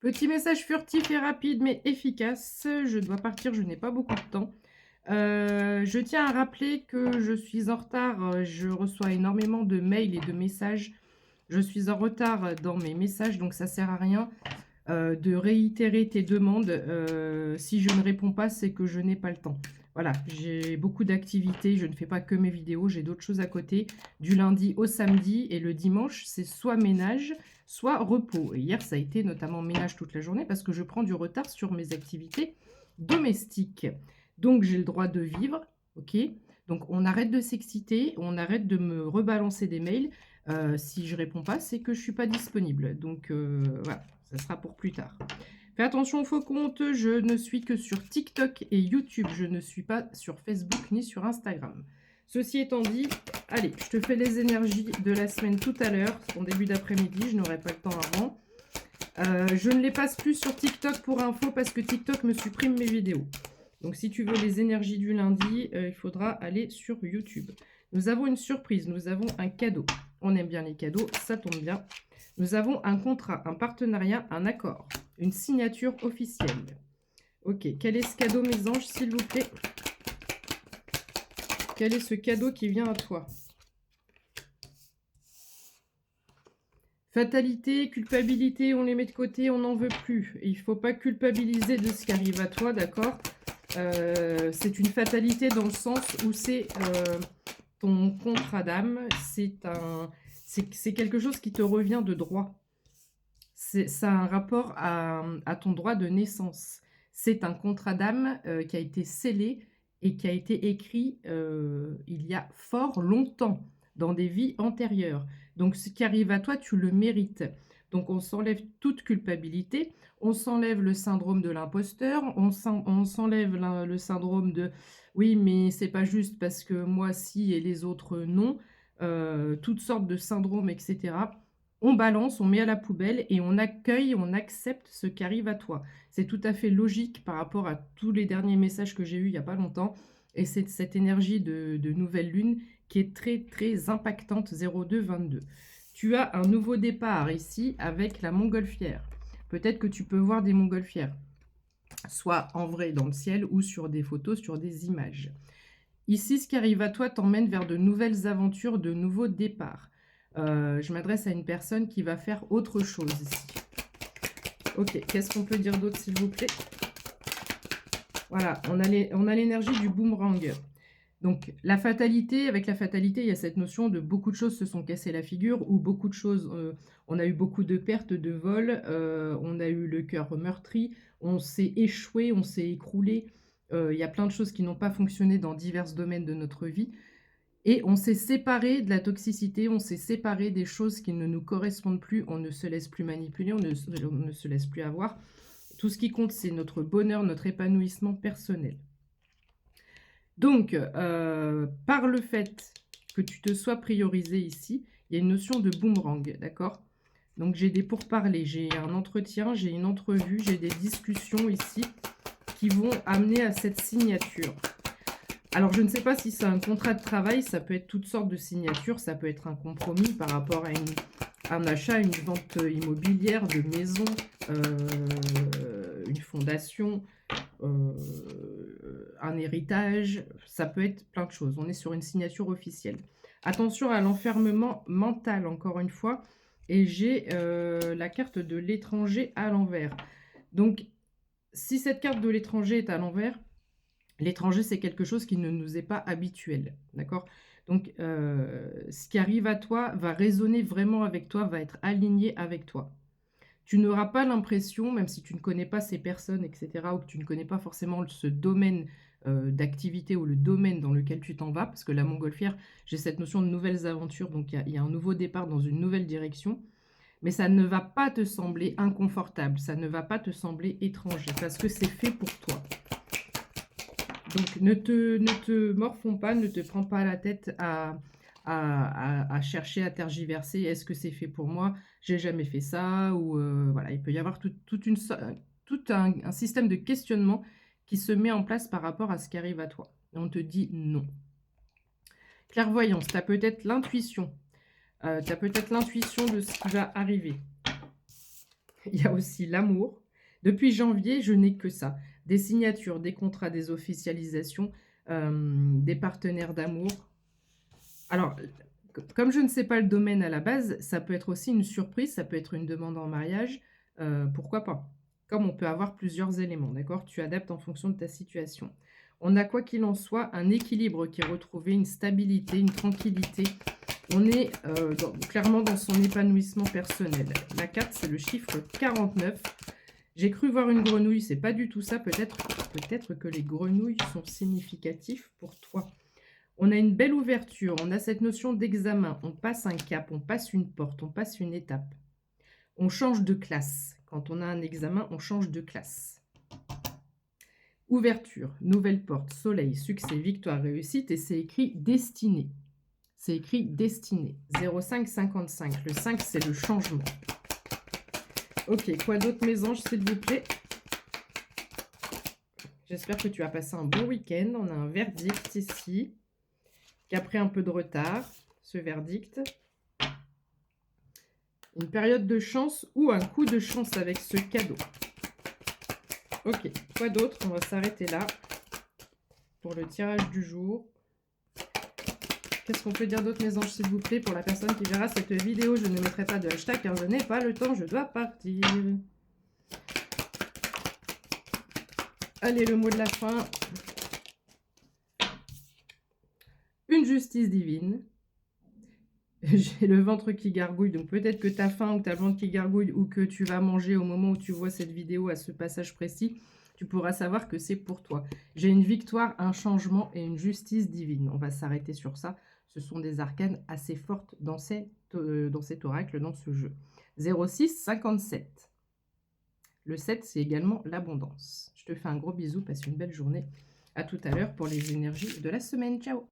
Petit message furtif et rapide mais efficace. Je dois partir, je n'ai pas beaucoup de temps. Je tiens à rappeler que je suis en retard, je reçois énormément de mails et de messages. Je suis en retard dans mes messages, donc ça sert à rien, de réitérer tes demandes. Si je ne réponds pas, c'est que je n'ai pas le temps. Voilà, j'ai beaucoup d'activités, je ne fais pas que mes vidéos, j'ai d'autres choses à côté. Du lundi au samedi et le dimanche, c'est soit ménage, soit repos. Et hier, ça a été notamment ménage toute la journée parce que je prends du retard sur mes activités domestiques. Donc, j'ai le droit de vivre, ok? Donc, on arrête de s'exciter, on arrête de me rebalancer des mails. Si je réponds pas, c'est que je suis pas disponible. Donc, voilà, ça sera pour plus tard. Fais attention aux faux comptes, je ne suis que sur TikTok et YouTube. Je ne suis pas sur Facebook ni sur Instagram. Ceci étant dit, allez, je te fais les énergies de la semaine tout à l'heure, en début d'après-midi, je n'aurai pas le temps avant. Je ne les passe plus sur TikTok pour info parce que TikTok me supprime mes vidéos. Donc si tu veux les énergies du lundi, il faudra aller sur YouTube. Nous avons une surprise, nous avons un cadeau. On aime bien les cadeaux, ça tombe bien. Nous avons un contrat, un partenariat, un accord, une signature officielle. Ok, quel est ce cadeau, mes anges, s'il vous plaît? Quel est ce cadeau qui vient à toi? Fatalité, culpabilité, on les met de côté, on n'en veut plus. Il ne faut pas culpabiliser de ce qui arrive à toi, d'accord? C'est une fatalité dans le sens où c'est ton contrat d'âme, c'est quelque chose qui te revient de droit. Ça a un rapport à ton droit de naissance. C'est un contrat d'âme qui a été scellé et qui a été écrit il y a fort longtemps, dans des vies antérieures. Donc ce qui arrive à toi, tu le mérites. Donc on s'enlève toute culpabilité, on s'enlève le syndrome de l'imposteur, on s'enlève le syndrome de oui mais c'est pas juste parce que moi si et les autres non, toutes sortes de syndromes, etc. On balance, on met à la poubelle et on accueille, on accepte ce qui arrive à toi. C'est tout à fait logique par rapport à tous les derniers messages que j'ai eus il n'y a pas longtemps. Et c'est cette énergie de nouvelle lune qui est très très impactante, 02-22. Tu as un nouveau départ ici avec la montgolfière. Peut-être que tu peux voir des montgolfières, soit en vrai dans le ciel ou sur des photos, sur des images. Ici, ce qui arrive à toi t'emmène vers de nouvelles aventures, de nouveaux départs. Je m'adresse à une personne qui va faire autre chose ici. Ok, qu'est-ce qu'on peut dire d'autre, s'il vous plaît? Voilà, on a l'énergie du boomerang. Donc, la fatalité, avec la fatalité, il y a cette notion de beaucoup de choses se sont cassées la figure, ou beaucoup de choses, on a eu beaucoup de pertes, de vols, on a eu le cœur meurtri, on s'est échoué, on s'est écroulé. Il y a plein de choses qui n'ont pas fonctionné dans divers domaines de notre vie. Et on s'est séparé de la toxicité, on s'est séparé des choses qui ne nous correspondent plus, on ne se laisse plus manipuler, on ne se laisse plus avoir. Tout ce qui compte, c'est notre bonheur, notre épanouissement personnel. Donc, par le fait que tu te sois priorisé ici, il y a une notion de boomerang, d'accord? Donc, j'ai des pourparlers, j'ai un entretien, j'ai une entrevue, j'ai des discussions ici qui vont amener à cette signature. Alors, je ne sais pas si c'est un contrat de travail, ça peut être toutes sortes de signatures, ça peut être un compromis par rapport à un achat, une vente immobilière de maison, une fondation, un héritage, ça peut être plein de choses. On est sur une signature officielle. Attention à l'enfermement mental, encore une fois, et j'ai la carte de l'étranger à l'envers. Donc, si cette carte de l'étranger est à l'envers, l'étranger, c'est quelque chose qui ne nous est pas habituel, d'accord? Donc, ce qui arrive à toi va résonner vraiment avec toi, va être aligné avec toi. Tu n'auras pas l'impression, même si tu ne connais pas ces personnes, etc., ou que tu ne connais pas forcément ce domaine d'activité ou le domaine dans lequel tu t'en vas, parce que la montgolfière, j'ai cette notion de nouvelles aventures, donc il y a un nouveau départ dans une nouvelle direction, mais ça ne va pas te sembler inconfortable, ça ne va pas te sembler étranger, parce que c'est fait pour toi. Donc, ne te morfonds pas, ne te prends pas la tête à chercher, à tergiverser. Est-ce que c'est fait pour moi? J'ai jamais fait ça. Ou voilà, il peut y avoir tout un système de questionnement qui se met en place par rapport à ce qui arrive à toi. Et on te dit non. Clairvoyance, tu as peut-être l'intuition. Tu as peut-être l'intuition de ce qui va arriver. Il y a aussi l'amour. Depuis janvier, je n'ai que ça. Des signatures, des contrats, des officialisations, des partenaires d'amour. Alors, comme je ne sais pas le domaine à la base, ça peut être aussi une surprise, ça peut être une demande en mariage, pourquoi pas? Comme on peut avoir plusieurs éléments, d'accord? Tu adaptes en fonction de ta situation. On a quoi qu'il en soit un équilibre qui est retrouvé, une stabilité, une tranquillité. On est, clairement dans son épanouissement personnel. La carte, c'est le chiffre 49. J'ai cru voir une grenouille, c'est pas du tout ça. Peut-être que les grenouilles sont significatifs pour toi. On a une belle ouverture, on a cette notion d'examen, on passe un cap, on passe une porte, on passe une étape. On change de classe. Quand on a un examen, on change de classe. Ouverture, nouvelle porte, soleil, succès, victoire, réussite, et c'est écrit destinée. C'est écrit destinée. 0555. Le 5, c'est le changement. Ok, quoi d'autre, mes anges, s'il vous plaît? J'espère que tu as passé un bon week-end. On a un verdict ici, qui a pris un peu de retard, ce verdict. Une période de chance ou un coup de chance avec ce cadeau. Ok, quoi d'autre? On va s'arrêter là pour le tirage du jour. Qu'est-ce qu'on peut dire d'autre, mes anges, s'il vous plaît, pour la personne qui verra cette vidéo? Je ne mettrai pas de hashtag car je n'ai pas le temps, je dois partir. Allez, le mot de la fin. Une justice divine. J'ai le ventre qui gargouille, donc peut-être que tu as faim ou que tu as le ventre qui gargouille ou que tu vas manger au moment où tu vois cette vidéo à ce passage précis. Tu pourras savoir que c'est pour toi. J'ai une victoire, un changement et une justice divine. On va s'arrêter sur ça. Ce sont des arcanes assez fortes dans cet oracle, dans ce jeu. 0657. Le 7, c'est également l'abondance. Je te fais un gros bisou, passe une belle journée. À tout à l'heure pour les énergies de la semaine. Ciao!